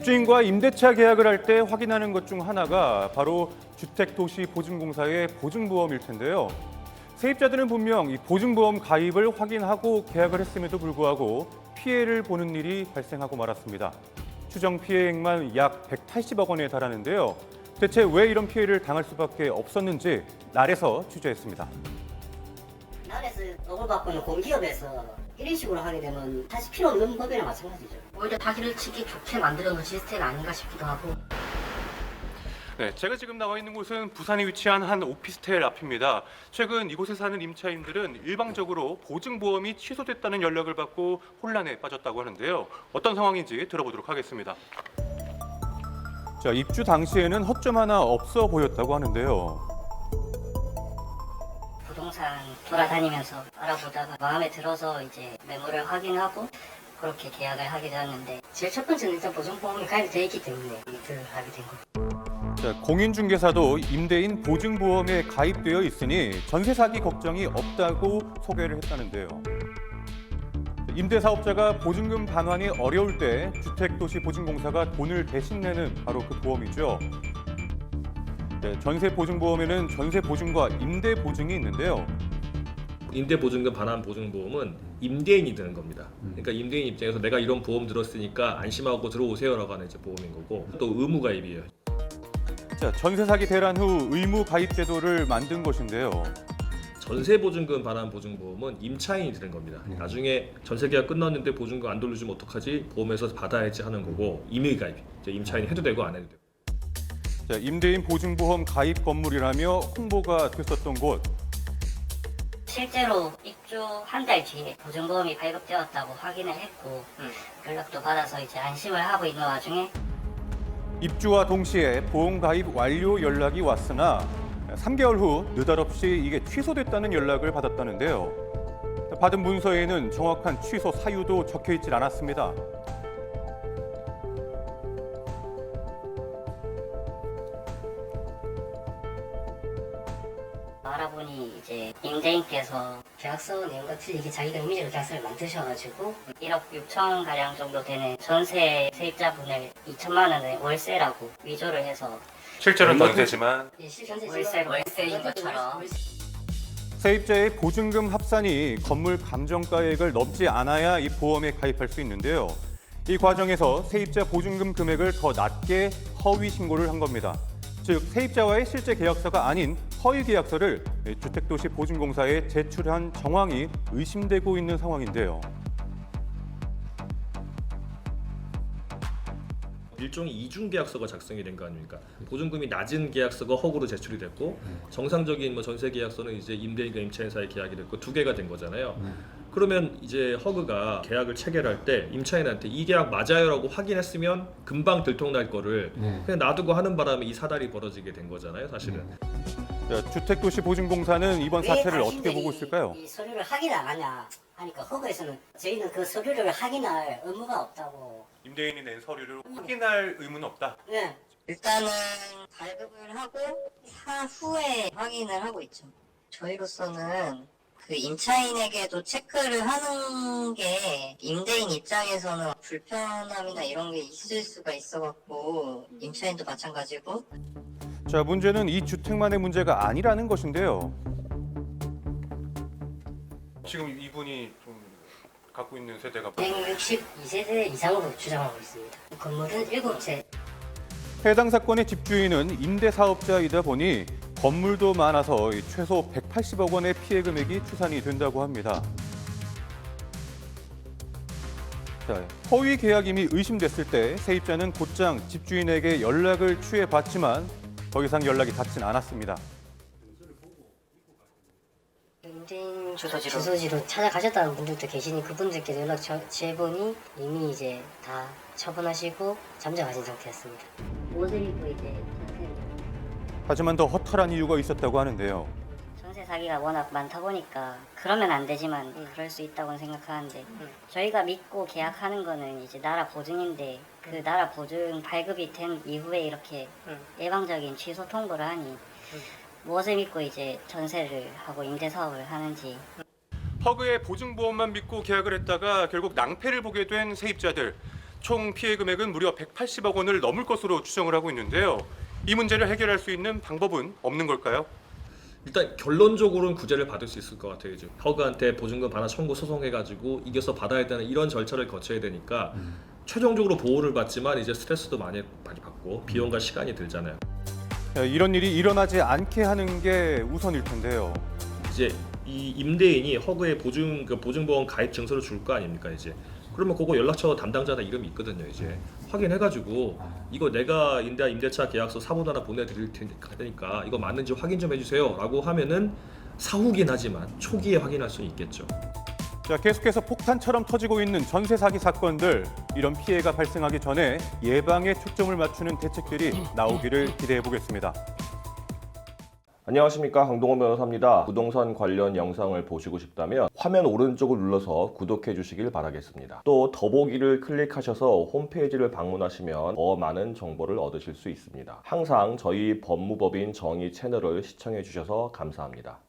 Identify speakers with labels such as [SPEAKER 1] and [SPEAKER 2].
[SPEAKER 1] 집주인과 임대차 계약을 할 때 확인하는 것 중 하나가 바로 주택도시보증공사의 보증보험일 텐데요. 세입자들은 분명 이 보증보험 가입을 확인하고 계약을 했음에도 불구하고 피해를 보는 일이 발생하고 말았습니다. 추정 피해액만 약 180억 원에 달하는데요. 대체 왜 이런 피해를 당할 수밖에 없었는지 날에서 취재했습니다.
[SPEAKER 2] 날에서 돈을 받고 있는 공기업에서 이런 식으로 하게 되면 사실 필요 없는 법이나 마찬가지죠.
[SPEAKER 3] 오히려 자기를 치기 좋게 만들어놓은 시스템이 아닌가 싶기도 하고.
[SPEAKER 1] 네, 제가 지금 나와 있는 곳은 부산에 위치한 한 오피스텔 앞입니다. 최근 이곳에 사는 임차인들은 일방적으로 보증보험이 취소됐다는 연락을 받고 혼란에 빠졌다고 하는데요. 어떤 상황인지 들어보도록 하겠습니다. 자, 입주 당시에는 허점 하나 없어 보였다고 하는데요.
[SPEAKER 2] 부동산 돌아다니면서 알아보다가 마음에 들어서 이제 매물을 확인하고 그렇게 계약을 하게 되었는데 제일 첫 번째는 일단 보증보험이 가입되어 있기 때문에 이득을 하게 된 거예요.
[SPEAKER 1] 자, 공인중개사도 임대인 보증보험에 가입되어 있으니 전세 사기 걱정이 없다고 소개를 했다는데요. 임대사업자가 보증금 반환이 어려울 때 주택도시보증공사가 돈을 대신 내는 바로 그 보험이죠. 네, 전세보증보험에는 전세보증과 임대보증이 있는데요.
[SPEAKER 4] 임대보증금 반환 보증보험은 임대인이 드는 겁니다. 그러니까 임대인 입장에서 내가 이런 보험 들었으니까 안심하고 들어오세요라고 하는 이제 보험인 거고, 또 의무 가입이에요.
[SPEAKER 1] 자, 전세 사기 대란 후 의무 가입 제도를 만든 것인데요.
[SPEAKER 4] 전세보증금 반환 보증보험은 임차인이 드는 겁니다. 나중에 전세계약 끝났는데 보증금 안 돌려주면 어떡하지? 보험에서 받아야지 하는 거고, 임의 가입, 이제 임차인이 해도 되고 안 해도 되고.
[SPEAKER 1] 자, 임대인 보증보험 가입 건물이라며 홍보가 됐었던 곳.
[SPEAKER 2] 실제로 입주 한 달 뒤에 보증보험이 발급되었다고 확인을 했고 연락도 받아서 이제 안심을 하고 있는 와중에
[SPEAKER 1] 입주와 동시에 보험 가입 완료 연락이 왔으나 3개월 후 느닷없이 이게 취소됐다는 연락을 받았다는데요. 받은 문서에는 정확한 취소 사유도 적혀 있질 않았습니다.
[SPEAKER 2] 알아보니 이제 임대인께서 계약서 내용과 틀리게 자기가 임의로 계약서를 만드셔가지고 1억 6천 가량 정도 되는 전세 세입자분을 2천만 원의 월세라고 위조를 해서
[SPEAKER 1] 실제로는 전세지만
[SPEAKER 2] 월세인 것처럼
[SPEAKER 1] 세입자의 보증금 합산이 건물 감정가액을 넘지 않아야 이 보험에 가입할 수 있는데요. 이 과정에서 세입자 보증금 금액을 더 낮게 허위 신고를 한 겁니다. 즉, 세입자와의 실제 계약서가 아닌 허위 계약서를 주택도시보증공사에 제출한 정황이 의심되고 있는 상황인데요.
[SPEAKER 4] 일종의 이중 계약서가 작성이 된 거 아닙니까? 보증금이 낮은 계약서가 허구로 제출이 됐고, 정상적인 뭐 전세 계약서는 이제 임대인과 임차인 사이 계약이 됐고 두 개가 된 거잖아요. 그러면 이제 허그가 계약을 체결할 때 임차인한테 이 계약 맞아요라고 확인했으면 금방 들통날 거를 그냥 놔두고 하는 바람에 이 사달이 벌어지게 된 거잖아요, 사실은.
[SPEAKER 1] 자, 주택도시보증공사는 이번 사태를 어떻게 보고 있을까요?
[SPEAKER 2] 이 서류를 확인 안 하냐 하니까 허그에서는 저희는 그 서류를 확인할 의무가 없다고.
[SPEAKER 1] 임대인이 낸 서류를 확인할 의무는 없다.
[SPEAKER 2] 네. 일단은 발급을 하고 사후에 확인을 하고 있죠. 저희로서는 그 임차인에게도 체크를 하는 게 임대인 입장에서는 불편함이나 이런 게 있을 수가 있어갖고 임차인도 마찬가지고.
[SPEAKER 1] 자, 문제는 이 주택만의 문제가 아니라는 것인데요. 지금 이분이 좀 갖고 있는 세대가
[SPEAKER 2] 162세대 이상으로 추정하고 있습니다. 건물은 7채.
[SPEAKER 1] 해당 사건의 집주인은 임대사업자이다 보니 건물도 많아서 최소 180억 원의 피해 금액이 추산이 된다고 합니다. 자, 허위 계약임이 의심됐을 때 세입자는 곧장 집주인에게 연락을 취해봤지만 더 이상 연락이 닿진 않았습니다.
[SPEAKER 2] 임대인 주소지로 찾아가셨다는 분들도 계시니 그분들께 연락 취해보니 이미 이제 다 처분하시고 잠적하신 상태였습니다. 옷을 입고 이제
[SPEAKER 1] 하지만 더 허탈한 이유가 있었다고 하는데요.
[SPEAKER 2] 전세 사기가 워낙 많다 보니까 그러면 안 되지만 그럴 수 있다고 생각하는데 저희가 믿고 계약하는 거는 이제 나라 보증인데 그 나라 보증 발급이 된 이후에 이렇게 예방적인 취소 통보를 하니 무엇을 믿고 이제 전세를 하고 임대 사업을 하는지.
[SPEAKER 1] 허그의 보증보험만 믿고 계약을 했다가 결국 낭패를 보게 된 세입자들. 총 피해 금액은 무려 180억 원을 넘을 것으로 추정을 하고 있는데요. 이 문제를 해결할 수 있는 방법은 없는 걸까요?
[SPEAKER 4] 일단 결론적으로는 구제를 받을 수 있을 것 같아요. 이제 허그한테 보증금 반환 청구 소송해가지고 이겨서 받아야 되는 이런 절차를 거쳐야 되니까 최종적으로 보호를 받지만 이제 스트레스도 많이 받고 비용과 시간이 들잖아요.
[SPEAKER 1] 이런 일이 일어나지 않게 하는 게 우선일 텐데요.
[SPEAKER 4] 이제 이 임대인이 허그에 보증보험 가입 증서를 줄 거 아닙니까 이제. 그러면 그거 연락처 담당자나 이름이 있거든요. 이제 확인해가지고 이거 내가 임대차 계약서 사본 하나 보내드릴 테니까 이거 맞는지 확인 좀 해주세요라고 하면은 사후긴 하지만 초기에 확인할 수 있겠죠.
[SPEAKER 1] 자, 계속해서 폭탄처럼 터지고 있는 전세 사기 사건들, 이런 피해가 발생하기 전에 예방에 초점을 맞추는 대책들이 나오기를 기대해 보겠습니다.
[SPEAKER 5] 안녕하십니까, 강동원 변호사입니다. 부동산 관련 영상을 보시고 싶다면 화면 오른쪽을 눌러서 구독해 주시길 바라겠습니다. 또 더보기를 클릭하셔서 홈페이지를 방문하시면 더 많은 정보를 얻으실 수 있습니다. 항상 저희 법무법인 정의 채널을 시청해 주셔서 감사합니다.